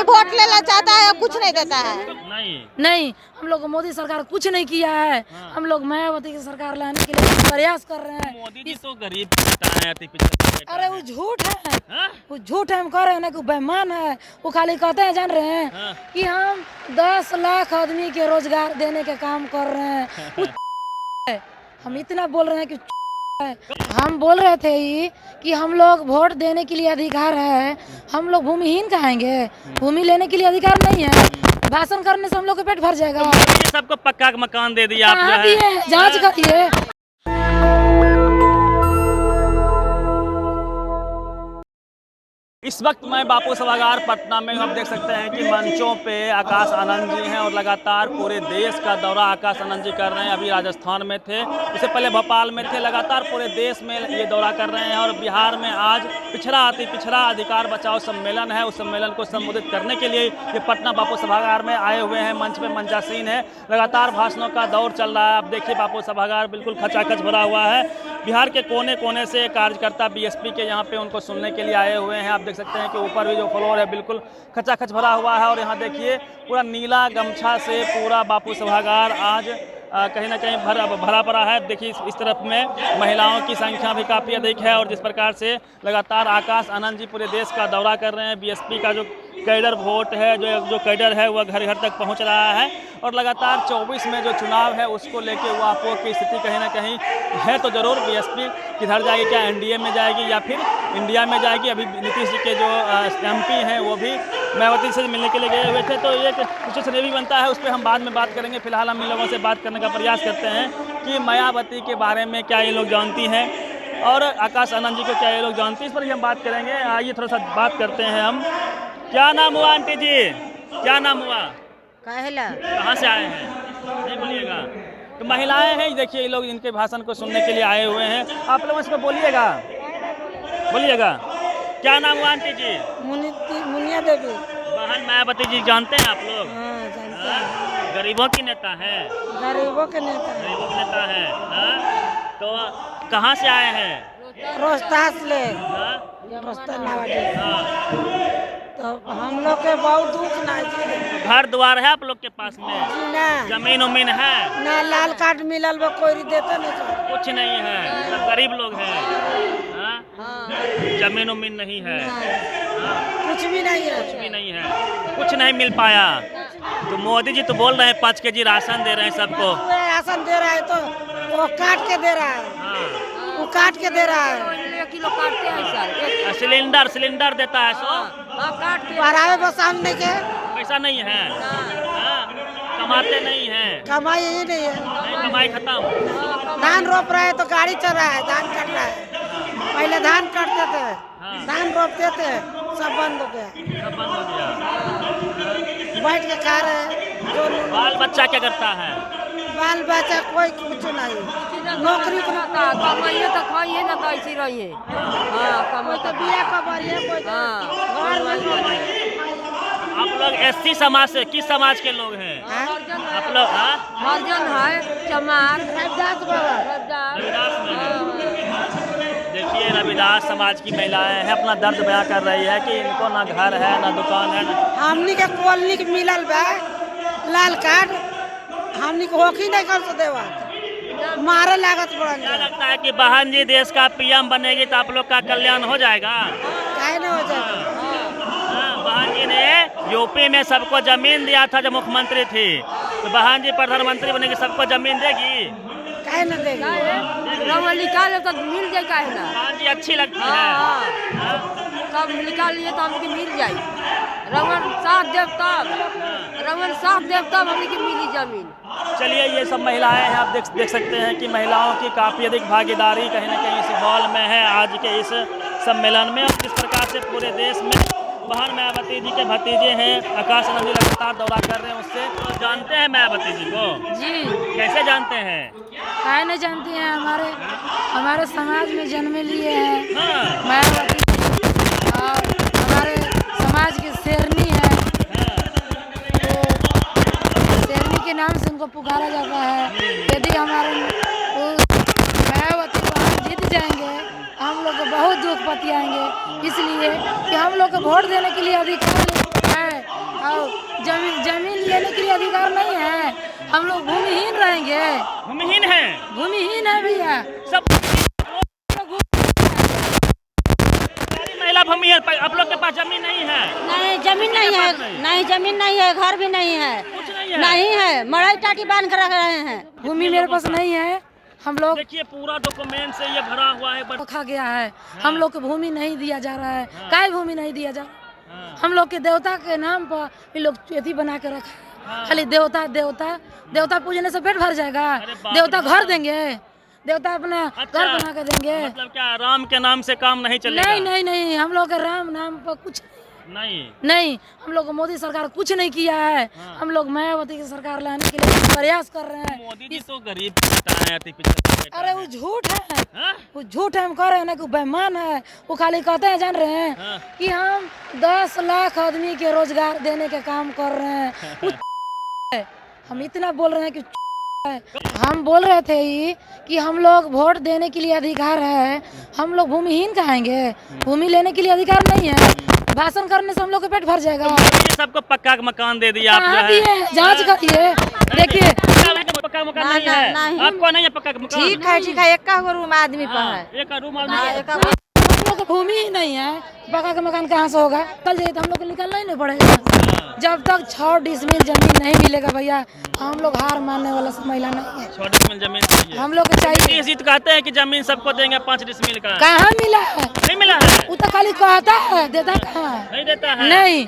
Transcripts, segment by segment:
खाली वोट लेना चाहता है, कुछ नहीं देता है। नहीं, हम लोग मोदी सरकार कुछ नहीं किया है। हम लोग मायावती की सरकार लाने के लिए प्रयास कर रहे हैं। मोदी जी तो गरीब है। अरे वो झूठ है, वो झूठ है। हम कह रहे हैं ना कि वो बेईमान है। वो खाली कहते हैं, जान रहे हैं कि हम 10 लाख आदमी के रोजगार देने के काम कर रहे हैं। हम इतना बोल रहे हैं कि हम बोल रहे थे कि हम लोग वोट देने के लिए अधिकार है। हम लोग भूमिहीन कहेंगे, भूमि लेने के लिए अधिकार नहीं है। भाषण करने से हम लोग का पेट भर जाएगा। सबको पक्का मकान दे दिया कहाँ दिए? जांच करिए। इस वक्त मैं बापू सभागार पटना में आप देख सकते हैं कि मंचों पे आकाश आनंद जी हैं और लगातार पूरे देश का दौरा आकाश आनंद जी कर रहे हैं। अभी राजस्थान में थे, उससे पहले भोपाल में थे। लगातार पूरे देश में ये दौरा कर रहे हैं और बिहार में आज पिछड़ा अधिकार बचाओ सम्मेलन है। उस सम्मेलन को संबोधित करने के लिए ये पटना बापू सभागार में आए हुए हैं। मंच पे मंचासीन है, लगातार भाषणों का दौर चल रहा है। आप देखिए बापू सभागार बिल्कुल खचाखच भरा हुआ है। बिहार के कोने कोने से कार्यकर्ता बीएसपी के यहाँ पे उनको सुनने के लिए आए हुए हैं। आप देख सकते हैं कि ऊपर भी जो फ्लोर है बिल्कुल खचाखच भरा हुआ है और यहाँ देखिए पूरा नीला गमछा से पूरा बापू सभागार आज कहीं ना कहीं भरा पड़ा है। देखिए इस तरफ में महिलाओं की संख्या भी काफ़ी अधिक है और जिस प्रकार से लगातार आकाश आनंद जी पूरे देश का दौरा कर रहे हैं। बीएसपी का जो कैडर वोट है, जो कैडर है वह घर घर तक पहुंच रहा है और लगातार 24 में जो चुनाव है उसको लेके वापो की स्थिति कहीं ना कहीं है तो ज़रूर। बीएसपी किधर जाएगी, क्या एनडीए में जाएगी या फिर इंडिया में जाएगी? अभी नीतीश जी के जो एमपी हैं वो भी मायावती से मिलने के लिए गए हुए थे, तो एक सिचुएशन ये भी बनता है, उस पर हम बाद में बात करेंगे। फिलहाल हम इन लोगों से बात करने का प्रयास करते हैं कि मायावती के बारे में क्या ये लोग जानती हैं और आकाश आनंद जी को क्या ये लोग जानती हैं, इस पर ही हम बात करेंगे। आइए थोड़ा सा बात करते हैं हम। क्या नाम हुआ आंटी जी, क्या नाम हुआ? कहला कहाँ से आए हैं? नहीं बोलिएगा। तो महिलाएं हैं, देखिए ये लोग इनके भाषण को सुनने के लिए आए हुए हैं। आप लोग इसको बोलिएगा, बोलिएगा। क्या नाम हुआ आंटी जी? मुनिया देवी। बहन मायावती जी जानते हैं आप लोग? जानते हैं। गरीबों की नेता है, गरीबों के नेता है। गरीबों की नेता है। तो कहाँ से आए हैं? रोहतास ले हाँ? तो हम लोग के बहुत दुख ना जी। घर द्वार है आप लोग के पास में? ना जमीन उमीन है? ना लाल कार्ड मिलल बा, कोई देता नहीं। कुछ नहीं है, सब गरीब लोग हैं। हाँ? जमीन उमीन नहीं है, कुछ भी नहीं है। कुछ भी नहीं है, कुछ नहीं मिल पाया। तो मोदी जी तो बोल रहे हैं 5 केजी राशन दे रहे हैं सबको। राशन दे रहा है तो वो काट के दे रहा है, वो काट के दे रहा है। किलो काटते हैं सर। सिलेंडर देता है 100 काट के बढ़ावे बस सामने के पैसा नहीं है। हाँ? कमाते नहीं है, कमाई यही नहीं है। नहीं कमाई खत्म। धान रोप रहा है तो गाड़ी चल रहा है, धान कट रहा है। पहले धान काटते थे, धान रोपते थे, सब बंद हो गया, सब बंद हो गया। बैठ के खा रहे हैं। जो बाल बच्चा क्या करता है? बाल बच्चा कोई कुछ नहीं, नौकरी को कमाइए तो खाइए ना, कैसी रहिए। कोई तो बिया कमाइए, कोई घर आप लोग एससी समाज से, किस समाज के लोग हैं आप लोग? हरिजन है, चमार, रविदास बाबा। रविदास में है। देखिए रविदास समाज की महिलाएं हैं, अपना दर्द बयां कर रही है कि इनको ना घर है ना दुकान है। हमनी के कॉलोनी के मिलल बा लाल कार्ड, हमनी को होकी नहीं कर सो देवा, मारे लागत पड़न। क्या लगता है कि बहन जी देश का पीएम बनेगी तो आप लोग का कल्याण हो जाएगा? काहे नहीं हो जाएगा? बहन जी ने यूपी में सबको जमीन दिया था जब मुख्यमंत्री थी, तो बहन जी प्रधानमंत्री बनेगी सबको जमीन देगी? काहे न देगी? रवा निकाले तो मिल जाए, काहे ना? बहन जी अच्छी लगती है। सब निकाल लिए तो हमको मिल जाए। रवन साथ देव तब, रवन साथ देव तब हमको मिली जमीन। चलिए ये सब महिलाएं हैं, आप देख सकते हैं कि महिलाओं की काफ़ी अधिक भागीदारी कहीं ना कहीं इस हॉल में है आज के इस सम्मेलन में। और जिस प्रकार से पूरे देश में बहन मायावती जी के भतीजे हैं आकाश आनंद जी लगातार दौरा कर रहे हैं, उससे तो जानते हैं मायावती जी को? जी। कैसे जानते हैं? काहे नहीं जानती हैं? हमारे समाज में जन्म लिए हैं। हाँ। मायावती और हमारे समाज की शेरनी है, तो शेरनी के नाम से उनको पुकारा जाता है। यदि हमारे मायावती को हम जीत जाएंगे, हम लोग को बहुत दुख पति आएंगे, इसलिए कि हम लोग को वोट देने के लिए अधिकार है और जमीन लेने के लिए अधिकार नहीं है। हम लोग भूमिहीन रहेंगे। भूमिहीन है भैया। सब महिला भूमि है। आप लोग के पास जमीन नहीं है? नहीं जमीन नहीं है, नहीं जमीन नहीं है, घर भी नहीं है, कुछ नहीं है। नहीं है, मड़ाई टाटी बांध कर रख रहे हैं। भूमि मेरे पास नहीं है। हम लोग देखिए पूरा डॉक्यूमेंट से ये भरा हुआ है। खा गया है। हम लोग को भूमि नहीं दिया जा रहा है। काय भूमि नहीं दिया जा रहा है। हम लोग के देवता के नाम पर ये लोग चेती बना के रखा है। खाली देवता पूजने से पेट भर जाएगा। देवता घर देंगे, देवता अपना घर बना के देंगे। मतलब क्या राम के नाम से काम नहीं चलेगा? नहीं, हम लोग के राम नाम पर कुछ नहीं। हम लोग को मोदी सरकार कुछ नहीं किया है। हम लोग मायावती की सरकार लाने के लिए प्रयास कर रहे हैं। मोदी जी तो गरीब है। अरे वो झूठ है, वो झूठ हम कह रहे हैं ना कि बेईमान है। वो खाली कहते हैं जान रहे हैं कि हम 10 लाख आदमी के रोजगार देने के काम कर रहे हैं। हम इतना बोल रहे हैं कि हम बोल रहे थे कि हम लोग वोट देने के लिए अधिकार है। हम लोग भूमिहीन कहेंगे। भूमि लेने के लिए अधिकार नहीं है। भाषण करने से हम लोग का पेट भर जाएगा। तो सबको पक्का मकान दे दिया आप। जांच करिए, देखिए पक्का मकान नहीं है। आपको नहीं है पक्का मकान? ठीक है, एक रूम आदमी पर है। एक रूम आदमी। हम लोग को भूमि ही नहीं है, पक्का का मकान कहाँ से होगा? कल जाइए तो हम लोग को निकलना ही नहीं पड़ेगा। जब तक 6 डिसमिल जमीन नहीं मिलेगा भैया, हम लोग हार मानने वाला महिला नहीं है। 6 डिसमिल जमीन चाहिए हम लोग को चाहिए। जीत कहते हैं कि जमीन सबको देंगे 5 डिसमिल का। कहाँ मिला है? नहीं मिला है। वो तो खाली कहता है, देता कहाँ है? नहीं देता है। नहीं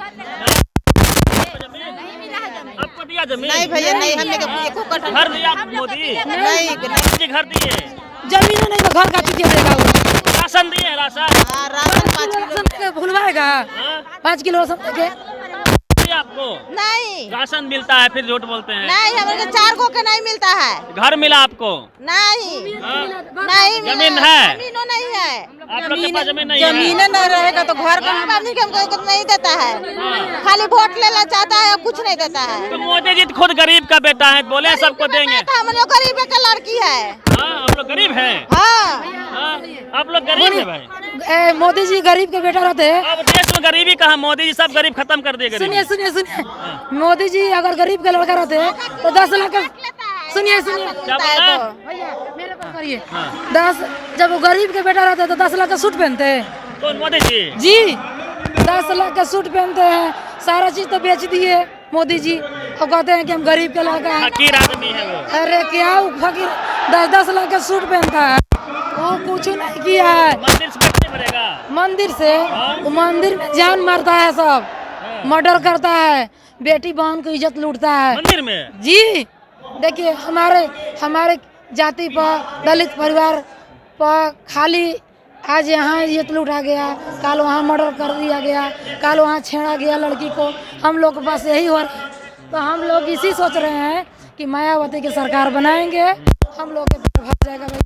आपको दिया जमीन? नहीं भैया, नहीं, हमने घर दिया मोदी? नहीं घर दिए। जमीन नहीं तो घर का चीज देगा। राशन दिए? राशन भूलवाएगा 5 किलो राशन देके आपको? नहीं, राशन मिलता है फिर झूठ बोलते हैं। नहीं, हमारे 4 गो का नहीं मिलता है। घर मिला आपको? नहीं, नहीं जमीन है? जमीनों नहीं है। आप लोग के पास जमीन नहीं है? जमीन नहीं रहेगा तो घर का आदमी हमको नहीं देता है। खाली वोट लेना चाहता है, कुछ नहीं देता है। तो मोदी जी खुद गरीब का बेटा है, बोले सबको देंगे। हम लोग गरीब का लड़की है। आप लोग गरीब हैं? आप लोग गरीब है भाई। मोदी जी गरीब के बेटा रहते। अब देश में गरीबी कहा? मोदी जी सब गरीब खत्म कर दिए। सुनिए मोदी जी अगर गरीब के लड़का रहते तो 10 लाख। सुनिए भैया मेरे पास करिए। 10 जब वो गरीब के बेटा रहते तो 10 लाख का सूट पहनते। कौन? मोदी जी 10 लाख का सूट पहनते हैं। सारा चीज तो बेच दिए मोदी जी। और कहते हैं कि हम गरीब के लड़का है। फकीर आदमी है वो। अरे क्या फकीर 10 लाख का सूट पहनता है? वो कुछ नहीं किया है। मंदिर से पैसे भरेगा? मंदिर से वो मंदिर में जान मारता है, सब मर्डर करता है, बेटी बहन को इज्जत लूटता है मंदिर में। जी देखिए हमारे जाति पर, दलित परिवार पर खाली आज यहाँ इज्जत लूटा गया, कल वहाँ मर्डर कर दिया गया, कल वहाँ छेड़ा गया लड़की को। हम लोग के पास यही हो रहा है। तो हम लोग इसी सोच रहे हैं कि मायावती की सरकार बनाएंगे। हम लोग के पेट भर जाएगा भाई।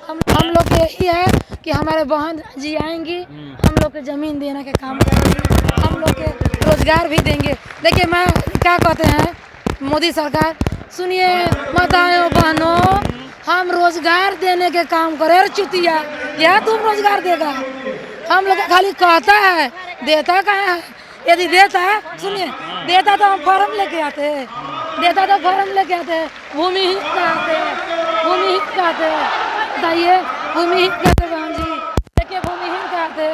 हम लोग के यही है कि हमारे बहन जी आएंगी, हम लोग के जमीन देने के काम करेंगे, हम लोग के रोजगार भी देंगे। देखिए मैं क्या कहते हैं मोदी सरकार, सुनिए मत आयो बहनों, हम रोजगार देने के काम करे। अरे चुतिया क्या तुम रोजगार देगा? हम लोग खाली कहता है, देता कहाँ है? यदि देता है, सुनिए देता तो हम फॉर्म लेके आते, भूमिहीन कहते बताइए भूमिहीन कहते बहन जी। देखिए भूमिहीन कहते।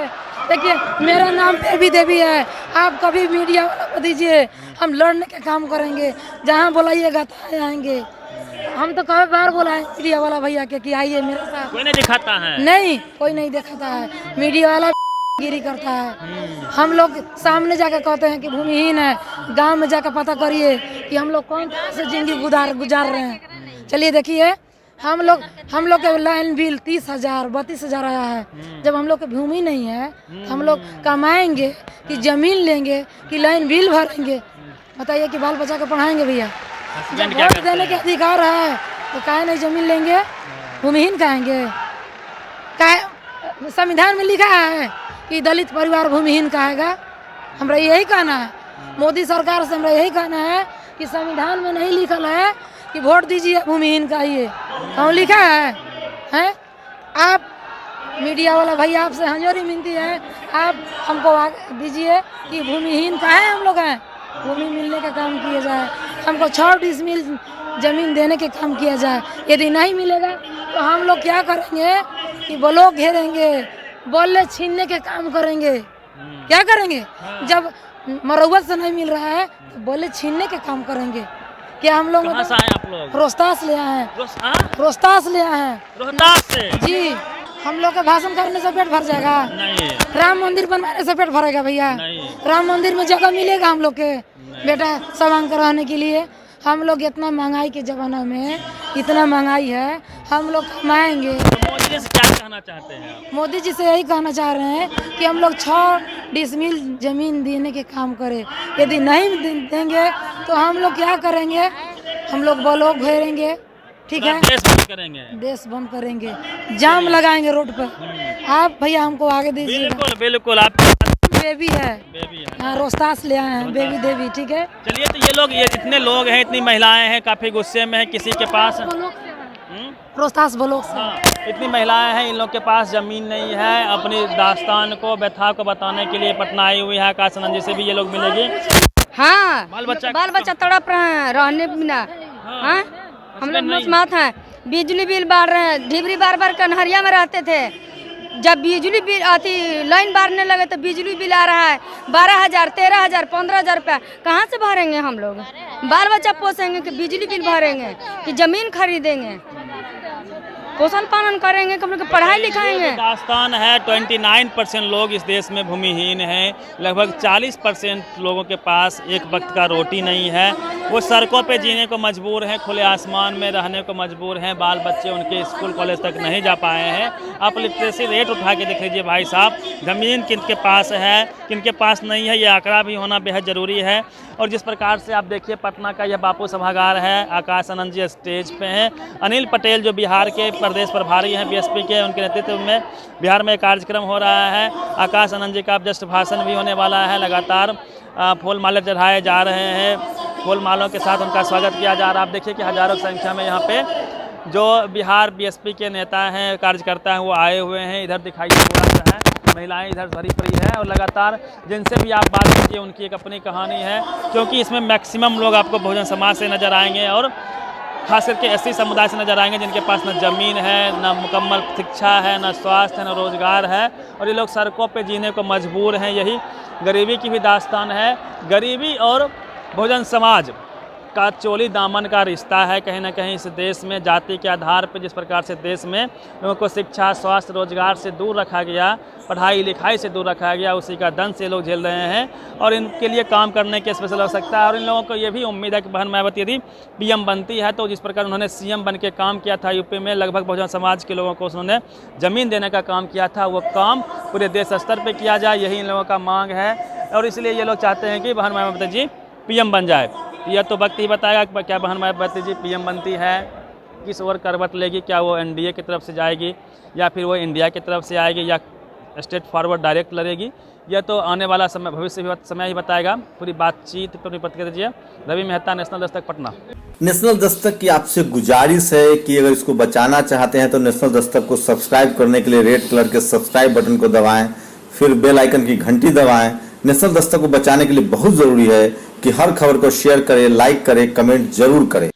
देखिए मेरा नाम देवी है। आप कभी मीडिया वाला को दीजिए, हम लड़ने के काम करेंगे। जहाँ बुलाइएगा तो आएंगे। हम तो कई बार बुलाए मीडिया वाला भैया के कि आइए मेरे साथ। कोई नहीं दिखाता है? नहीं, कोई नहीं दिखाता है। मीडिया वाला गिरी करता है। हम लोग सामने जाके कहते हैं कि भूमिहीन है। गांव में जाकर पता करिए कि हम लोग कौन से जिंदगी गुजार रहे हैं। चलिए देखिए हम लोग के लाइन बिल 30,000 32,000 आया है। जब हम लोग के भूमि नहीं है हम लोग कमाएंगे कि जमीन लेंगे कि लाइन बिल भरेंगे? बताइए कि बाल बच्चा को पढ़ाएंगे भैया? जब वोट देने के अधिकार है तो काहे नहीं जमीन लेंगे? भूमिहीन कहेंगे? संविधान में लिखा है कि दलित परिवार भूमिहीन कहेगा? हमरा यही कहना है मोदी सरकार से। हमरा यही कहना है कि संविधान में नहीं लिखल है कि वोट दीजिए भूमिहीन कहिए। कहाँ लिखा है? आप मीडिया वाला भाई आपसे हंजोरी मिलती है, आप हमको आगे दीजिए कि भूमिहीन काहे हम लोग हैं, भूमि मिलने का काम किया जाए, हमको 6 डिसमिल जमीन देने के काम किया जाए। यदि नहीं मिलेगा तो हम लोग क्या करेंगे कि ब्लॉक घेरेंगे, बोले छीनने के काम करेंगे। क्या करेंगे? जब मरौवत से नहीं मिल रहा है तो बोले छीनने के काम करेंगे। क्या हम लोग कहाँ से आए आप लोग? रोहतास ले आए हैं, रोहतास ले आए हैं। रोहतास से? जी। हम लोग का भाषण करने से पेट भर जाएगा? नहीं। राम मंदिर बनवाने से पेट भरेगा भैया? नहीं। राम मंदिर में जगह मिलेगा हम लोग के बेटा सामान कराने के लिए? हम लोग इतना महंगाई के जमाना में, इतना महंगाई है, हम लोग कमाएंगे। तो मोदी जी से क्या कहना चाहते हैं आप? मोदी जी से यही कहना चाह रहे हैं कि हम लोग 6 डिसमिल जमीन देने के काम करें। यदि नहीं देंगे तो हम लोग क्या करेंगे? हम लोग ब्लॉक घेरेंगे, ठीक है, देश बंद करेंगे, देश बंद करेंगे, जाम लगाएंगे रोड पर। आप भैया हमको आगे दीजिए। बिल्कुल बिल्कुल। आप बेबी है, हाँ, रोहतास ले आए हैं, बेबी देवी, ठीक है। चलिए, तो ये लोग, ये जितने लोग हैं, इतनी महिलाएं हैं, काफी गुस्से में हैं, किसी के पास रोहतास ब्लॉक से। हाँ, इतनी महिलाएं हैं, इन लोग के पास जमीन नहीं है। अपनी दास्तान को, व्यथा को बताने के लिए पटना आई हुई है। आकाश आनंद जी से भी ये लोग मिलेंगे। हाँ, बाल बच्चा तड़प रहे हैं रहने बिना। हाँ, हम लोग मौसमात हैं, बिजली बिल बाढ़ रहे हैं। ढिबरी बार कन्हरिया में रहते थे, जब बिजली बिल आती लाइन बारने लगे तो बिजली बिल आ रहा है 12,000, 13,000, 15,000 रुपया। कहाँ से भरेंगे हम लोग? बाल बच्चा पोसेंगे कि बिजली बिल भरेंगे कि जमीन खरीदेंगे? पोषण पालन करेंगे कि हम लोग पढ़ाई लिखाएंगे? दास्तान है, 29% लोग इस देश में भूमिहीन हैं। लगभग 40% लोगों के पास एक वक्त का रोटी नहीं है। वो सड़कों पे जीने को मजबूर हैं, खुले आसमान में रहने को मजबूर हैं। बाल बच्चे उनके स्कूल कॉलेज तक नहीं जा पाए हैं। आप लिटरेसी रेट उठा के देख लीजिए भाई साहब, ज़मीन किन के पास है, किन के पास नहीं है, ये आंकड़ा भी होना बेहद ज़रूरी है। और जिस प्रकार से आप देखिए, पटना का यह बापू सभागार है, आकाश आनंद जी स्टेज पे हैं। अनिल पटेल जो बिहार के प्रदेश प्रभारी हैं बीएसपी के, उनके नेतृत्व में बिहार में कार्यक्रम हो रहा है। आकाश आनंद जी का जस्ट भाषण भी होने वाला है। लगातार फूल माले चढ़ाए जा रहे हैं, फूल मालों के साथ उनका स्वागत किया जा रहा है। आप देखिए कि हज़ारों की संख्या में यहाँ पे जो बिहार बीएसपी के नेता हैं, कार्यकर्ता हैं, वो आए हुए हैं। इधर दिखाई पूरा सा है, महिलाएं इधर भरी पड़ी है और लगातार जिनसे भी आप बात कीजिए उनकी एक अपनी कहानी है। क्योंकि इसमें मैक्सिमम लोग आपको बहुजन समाज से नज़र आएंगे और खास करके एससी समुदाय से नज़र आएंगे, जिनके पास न ज़मीन है, न मुकम्मल शिक्षा है, न स्वास्थ्य है, न रोज़गार है। और ये लोग सड़कों पे जीने को मजबूर हैं। यही गरीबी की भी दास्तान है। गरीबी और बहुजन समाज का चोली दामन का रिश्ता है कहीं ना कहीं इस देश में। जाति के आधार पर जिस प्रकार से देश में लोगों को शिक्षा, स्वास्थ्य, रोजगार से दूर रखा गया, पढ़ाई लिखाई से दूर रखा गया, उसी का दंश से लोग झेल रहे हैं। और इनके लिए काम करने की स्पेशल आवश्यकता है। और इन लोगों को ये भी उम्मीद है कि बहन मायावती यदि पीएम बनती है तो जिस प्रकार उन्होंने सीएम बन के काम किया था यूपी में, लगभग बहुजन समाज के लोगों को उन्होंने ज़मीन देने का काम किया था, वो काम पूरे देश स्तर पर किया जाए, यही इन लोगों का मांग है। और इसलिए ये लोग चाहते हैं कि बहन मायावती जी पीएम बन जाए। यह तो वक्त ही बताएगा कि क्या बहन मायावती जी पीएम बनती है, किस ओर करवट लेगी, क्या वो एनडीए की तरफ से जाएगी या फिर वो इंडिया की तरफ से आएगी या स्टेट फॉरवर्ड डायरेक्ट लड़ेगी। यह तो आने वाला समय, भविष्य भी समय ही बताएगा। पूरी बातचीत पर प्रतिक्रिया दीजिए। रवि मेहता, नेशनल दस्तक, पटना। नेशनल दस्तक की आपसे गुजारिश है कि अगर इसको बचाना चाहते हैं तो नेशनल दस्तक को सब्सक्राइब करने के लिए रेड कलर के सब्सक्राइब बटन को दबाएं, फिर बेल आइकन की घंटी दबाएं। नेशनल दस्तक को बचाने के लिए बहुत जरूरी है कि हर खबर को शेयर करें, लाइक करें, कमेंट जरूर करें।